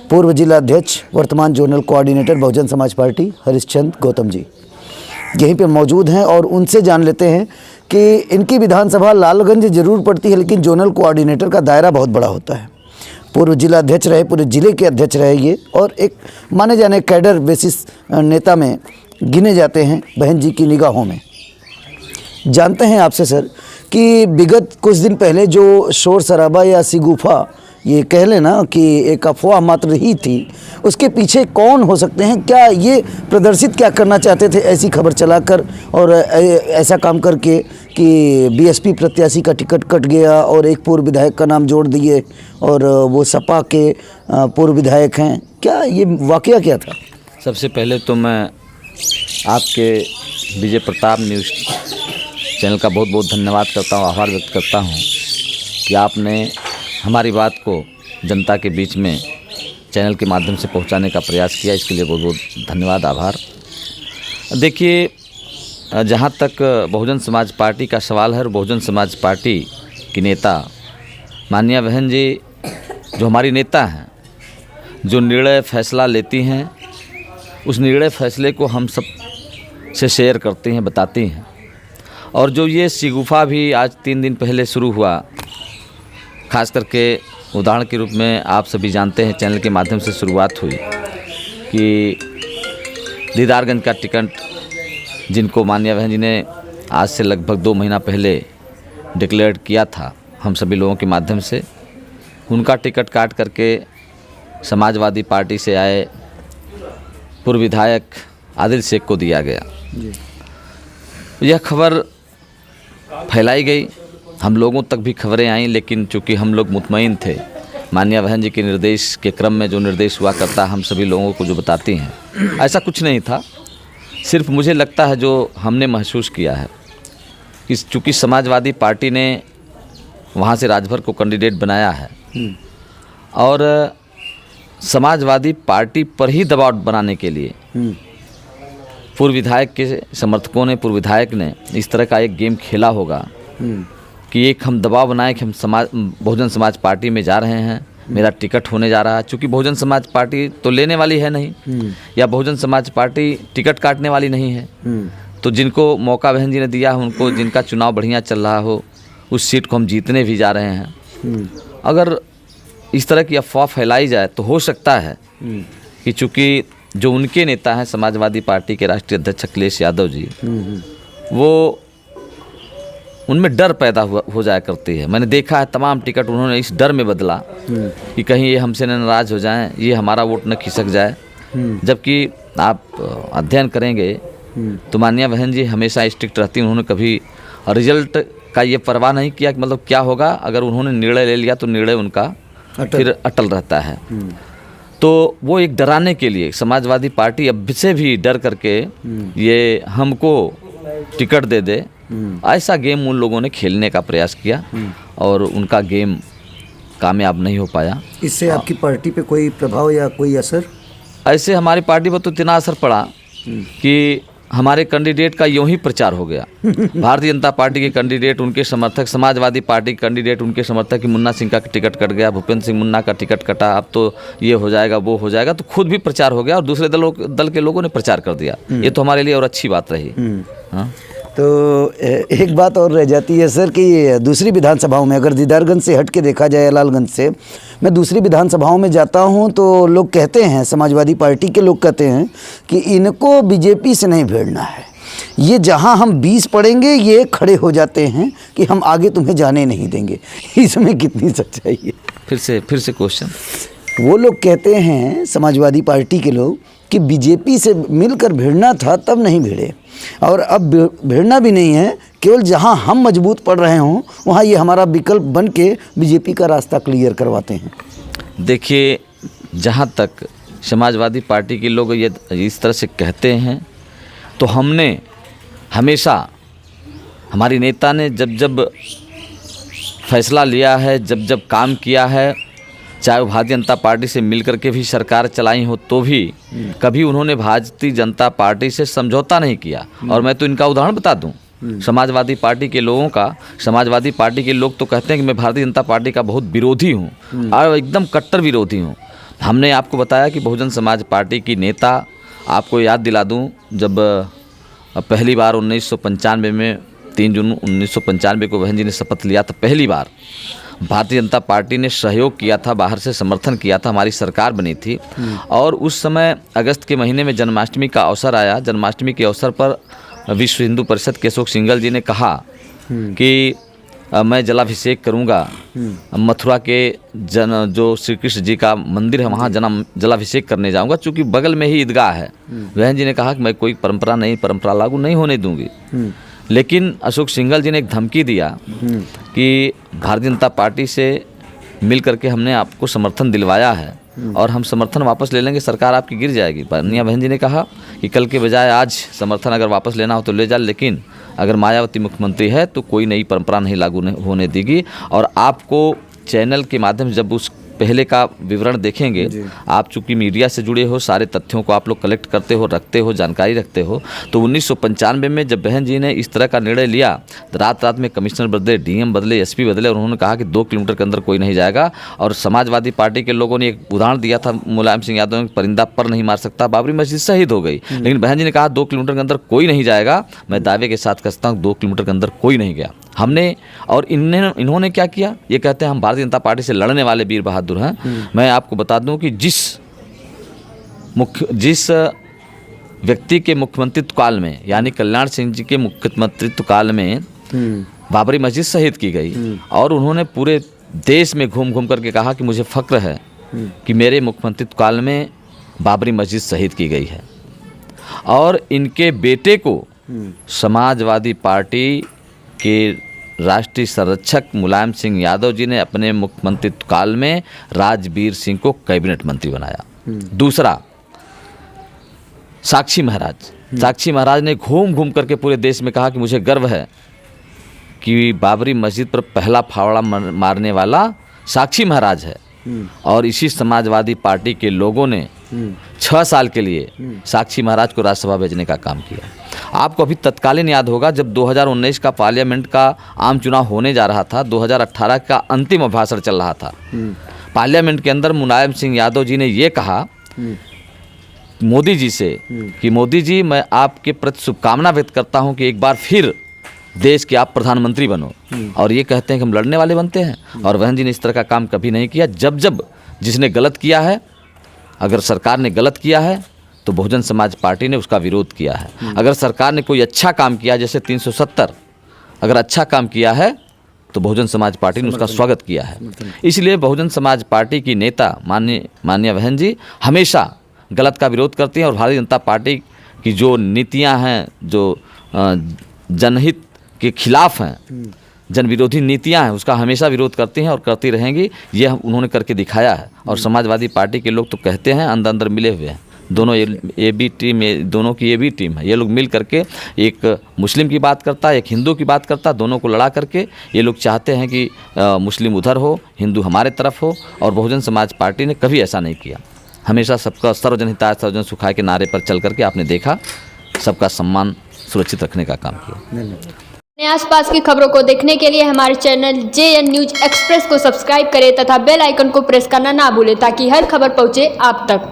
पूर्व जिला अध्यक्ष वर्तमान zonal coordinator Bahujan Samaj party Harishchandra Gautam ji यहीं पे मौजूद हैं और उनसे जान लेते हैं कि इनकी विधानसभा लालगंज जरूर पड़ती है, लेकिन जोनल कोऑर्डिनेटर का दायरा बहुत बड़ा होता है। पूर्व जिला अध्यक्ष रहे, पूरे ज़िले के अध्यक्ष रहे ये, और एक माने जाने कैडर बेसिस नेता में गिने जाते हैं बहन जी की निगाहों में। जानते हैं आपसे सर कि विगत कुछ दिन पहले जो शोर शराबा या सिगुफा ये कह लेना कि एक अफवाह मात्र ही थी, उसके पीछे कौन हो सकते हैं? क्या ये प्रदर्शित क्या करना चाहते थे ऐसी खबर चलाकर और ऐसा काम करके कि बीएसपी प्रत्याशी का टिकट कट गया और एक पूर्व विधायक का नाम जोड़ दिए और वो सपा के पूर्व विधायक हैं? क्या ये वाकया क्या था? सबसे पहले तो मैं आपके विजय प्रताप न्यूज़ चैनल का बहुत बहुत धन्यवाद करता हूँ, आभार व्यक्त करता हूँ कि आपने हमारी बात को जनता के बीच में चैनल के माध्यम से पहुंचाने का प्रयास किया। इसके लिए बहुत बहुत धन्यवाद, आभार। देखिए, जहां तक बहुजन समाज पार्टी का सवाल है, बहुजन समाज पार्टी की नेता माननीय बहन जी जो हमारी नेता हैं, जो निर्णय फैसला लेती हैं, उस निर्णय फैसले को हम सब से शेयर करती हैं, बताती हैं। और जो ये सिगुफा भी आज 3 दिन पहले शुरू हुआ, खास करके उदाहरण के रूप में आप सभी जानते हैं, चैनल के माध्यम से शुरुआत हुई कि दीदारगंज का टिकट जिनको माननीय बहन जी ने आज से लगभग 2 महीना पहले डिक्लेयर किया था हम सभी लोगों के माध्यम से, उनका टिकट काट करके समाजवादी पार्टी से आए पूर्व विधायक आदिल शेख को दिया गया। यह खबर फैलाई गई, हम लोगों तक भी खबरें आईं, लेकिन चूँकि हम लोग मुतमईन थे, माननीय बहन जी के निर्देश के क्रम में जो निर्देश हुआ करता हम सभी लोगों को जो बताती हैं, ऐसा कुछ नहीं था। सिर्फ मुझे लगता है जो हमने महसूस किया है कि चूँकि समाजवादी पार्टी ने वहाँ से राजभर को कैंडिडेट बनाया है और समाजवादी पार्टी पर ही दबाव बनाने के लिए पूर्व विधायक के समर्थकों ने, पूर्व विधायक ने इस तरह का एक गेम खेला होगा कि एक हम दबाव बनाए कि हम बहुजन समाज पार्टी में जा रहे हैं, मेरा टिकट होने जा रहा है। चूँकि बहुजन समाज पार्टी तो लेने वाली है नहीं, या बहुजन समाज पार्टी टिकट काटने वाली नहीं है, तो जिनको मौका बहन जी ने दिया है, उनको जिनका चुनाव बढ़िया चल रहा हो, उस सीट को हम जीतने भी जा रहे हैं। अगर इस तरह की अफवाह फैलाई जाए तो हो सकता है कि चूँकि जो उनके नेता हैं समाजवादी पार्टी के राष्ट्रीय अध्यक्ष अखिलेश यादव जी, वो उनमें डर पैदा हो जाया करती है। मैंने देखा है तमाम टिकट उन्होंने इस डर में बदला कि कहीं ये हमसे न नाराज़ हो जाएं, ये हमारा वोट न खिसक जाए। जबकि आप अध्ययन करेंगे तो माननीय बहन जी हमेशा स्ट्रिक्ट रहती, उन्होंने कभी रिजल्ट का ये परवाह नहीं किया कि मतलब क्या होगा, अगर उन्होंने निर्णय ले लिया तो निर्णय उनका फिर अटल रहता है। तो वो एक डराने के लिए समाजवादी पार्टी अब से भी डर करके ये हमको टिकट दे दे, ऐसा गेम उन लोगों ने खेलने का प्रयास किया और उनका गेम कामयाब नहीं हो पाया। इससे आपकी पार्टी पे कोई प्रभाव या कोई असर? ऐसे हमारी पार्टी पर तो इतना असर पड़ा कि हमारे कैंडिडेट का यूं ही प्रचार हो गया। भारतीय जनता पार्टी के कैंडिडेट, उनके समर्थक, समाजवादी पार्टी के कैंडिडेट, उनके समर्थक कि मुन्ना सिंह का टिकट कट गया, भूपेंद्र सिंह मुन्ना का टिकट कटा, अब तो ये हो जाएगा वो हो जाएगा, तो खुद भी प्रचार हो गया और दूसरे दल के लोगों ने प्रचार कर दिया। ये तो हमारे लिए और अच्छी बात रही। हाँ, तो एक बात और रह जाती है सर कि दूसरी विधानसभाओं में, अगर दीदारगंज से हट के देखा जाए, लालगंज से, मैं दूसरी विधानसभाओं में जाता हूं तो लोग कहते हैं, समाजवादी पार्टी के लोग कहते हैं कि इनको बीजेपी से नहीं भिड़ना है, ये जहां हम 20 पड़ेंगे ये खड़े हो जाते हैं कि हम आगे तुम्हें जाने नहीं देंगे। इसमें कितनी सच्चाई है? फिर से क्वेश्चन। वो लोग कहते हैं, समाजवादी पार्टी के लोग, कि बीजेपी से मिलकर भिड़ना था तब नहीं भिड़े, और अब भिड़ना भी नहीं है, केवल जहां हम मजबूत पड़ रहे हों वहां ये हमारा विकल्प बन के बीजेपी का रास्ता क्लियर करवाते हैं। देखिए, जहां तक समाजवादी पार्टी के लोग ये इस तरह से कहते हैं, तो हमने हमेशा, हमारी नेता ने जब फैसला लिया है, जब काम किया है, चाहे वो भारतीय जनता पार्टी से मिलकर के भी सरकार चलाई हो, तो भी कभी उन्होंने भारतीय जनता पार्टी से समझौता नहीं किया। और मैं तो इनका उदाहरण बता दूं, समाजवादी पार्टी के लोगों का, समाजवादी पार्टी के लोग तो कहते हैं कि मैं भारतीय जनता पार्टी का बहुत विरोधी हूं और एकदम कट्टर विरोधी हूं, हमने आपको बताया कि बहुजन समाज पार्टी की नेता, आपको याद दिला दूं, जब पहली बार 1995 में 3 जून 1995 को बहन जी ने शपथ लिया था, पहली बार भारतीय जनता पार्टी ने सहयोग किया था, बाहर से समर्थन किया था, हमारी सरकार बनी थी। और उस समय अगस्त के महीने में जन्माष्टमी का अवसर आया। जन्माष्टमी के अवसर पर विश्व हिंदू परिषद के अशोक सिंघल जी ने कहा कि मैं जलाभिषेक करूंगा, मथुरा के जो श्री कृष्ण जी का मंदिर है वहाँ जलाभिषेक करने जाऊंगा, चूँकि बगल में ही ईदगाह है। बहन जी ने कहा कि मैं कोई परंपरा लागू नहीं होने दूंगी। लेकिन अशोक सिंघल जी ने एक धमकी दिया कि भारतीय जनता पार्टी से मिल करके हमने आपको समर्थन दिलवाया है और हम समर्थन वापस ले लेंगे, सरकार आपकी गिर जाएगी। पानिया बहन जी ने कहा कि कल के बजाय आज समर्थन अगर वापस लेना हो तो ले जा, लेकिन अगर मायावती मुख्यमंत्री है तो कोई नई परंपरा नहीं लागू होने देगी। और आपको चैनल के माध्यम से जब उस पहले का विवरण देखेंगे, आप चूंकि मीडिया से जुड़े हो, सारे तथ्यों को आप लोग कलेक्ट करते हो, रखते हो, जानकारी रखते हो, तो 1995 में जब बहन जी ने इस तरह का निर्णय लिया, तो रात रात में कमिश्नर बदले, डीएम बदले, एसपी बदले और उन्होंने कहा कि 2 किलोमीटर के अंदर कोई नहीं जाएगा। और समाजवादी पार्टी के लोगों ने एक उदाहरण दिया था, मुलायम सिंह यादव ने, परिंदा पर नहीं मार सकता, बाबरी मस्जिद शहीद हो गई। लेकिन बहन जी ने कहा 2 किलोमीटर के अंदर कोई नहीं जाएगा। मैं दावे के साथ कहता हूँ 2 किलोमीटर के अंदर कोई नहीं गया। हमने और इन्होंने क्या किया, ये कहते हैं हम भारतीय जनता पार्टी से लड़ने वाले वीर बहादुर हैं। मैं आपको बता दूं कि जिस व्यक्ति के मुख्यमंत्रित्व काल में, यानी कल्याण सिंह जी के मुख्यमंत्रित्व काल में बाबरी मस्जिद शहीद की गई, और उन्होंने पूरे देश में घूम घूम करके कहा कि मुझे फक्र है कि मेरे मुख्यमंत्रित्व काल में बाबरी मस्जिद शहीद की गई है। और इनके बेटे को समाजवादी पार्टी के राष्ट्रीय संरक्षक मुलायम सिंह यादव जी ने अपने मुख्यमंत्रित्व काल में राजवीर सिंह को कैबिनेट मंत्री बनाया। दूसरा, साक्षी महाराज ने घूम घूम करके पूरे देश में कहा कि मुझे गर्व है कि बाबरी मस्जिद पर पहला फावड़ा मारने वाला साक्षी महाराज है। और इसी समाजवादी पार्टी के लोगों ने 6 साल के लिए साक्षी महाराज को राज्यसभा भेजने का काम किया। आपको अभी तत्कालीन याद होगा, जब 2019 का पार्लियामेंट का आम चुनाव होने जा रहा था, 2018 का अंतिम भाषण चल रहा था, पार्लियामेंट के अंदर मुलायम सिंह यादव जी ने ये कहा मोदी जी से कि मोदी जी, मैं आपके प्रति शुभकामना व्यक्त करता हूं कि एक बार फिर देश के आप प्रधानमंत्री बनो। और ये कहते हैं कि हम लड़ने वाले बनते हैं। और बहन जी ने इस तरह का काम कभी नहीं किया। जब जिसने गलत किया है, अगर सरकार ने गलत किया है तो बहुजन समाज पार्टी ने उसका विरोध किया है। अगर सरकार ने कोई अच्छा काम किया, जैसे 370 अगर अच्छा काम किया है तो बहुजन समाज पार्टी ने उसका स्वागत किया है। इसलिए बहुजन समाज पार्टी की नेता माननीय बहन जी हमेशा गलत का विरोध करती हैं और भारतीय जनता पार्टी की जो नीतियां हैं, जो जनहित के खिलाफ हैं, जन विरोधी नीतियां हैं, उसका हमेशा विरोध करती हैं और करती रहेंगी। ये उन्होंने करके दिखाया है। और समाजवादी पार्टी के लोग तो कहते हैं अंदर अंदर मिले हुए हैं, दोनों ये भी टीम, दोनों की ये भी टीम है। ये लोग मिल करके, एक मुस्लिम की बात करता है, एक हिंदू की बात करता है, दोनों को लड़ा करके ये लोग चाहते हैं कि मुस्लिम उधर हो, हिंदू हमारे तरफ हो। और बहुजन समाज पार्टी ने कभी ऐसा नहीं किया। हमेशा सबका सर्वजन हिताय सर्वजन सुखाय के नारे पर चल करके आपने देखा, सबका सम्मान सुरक्षित रखने का काम किया। अपने आसपास की खबरों को देखने के लिए हमारे चैनल JN न्यूज एक्सप्रेस को सब्सक्राइब करें तथा बेल आइकन को प्रेस करना ना भूलें, ताकि हर खबर पहुंचे आप तक।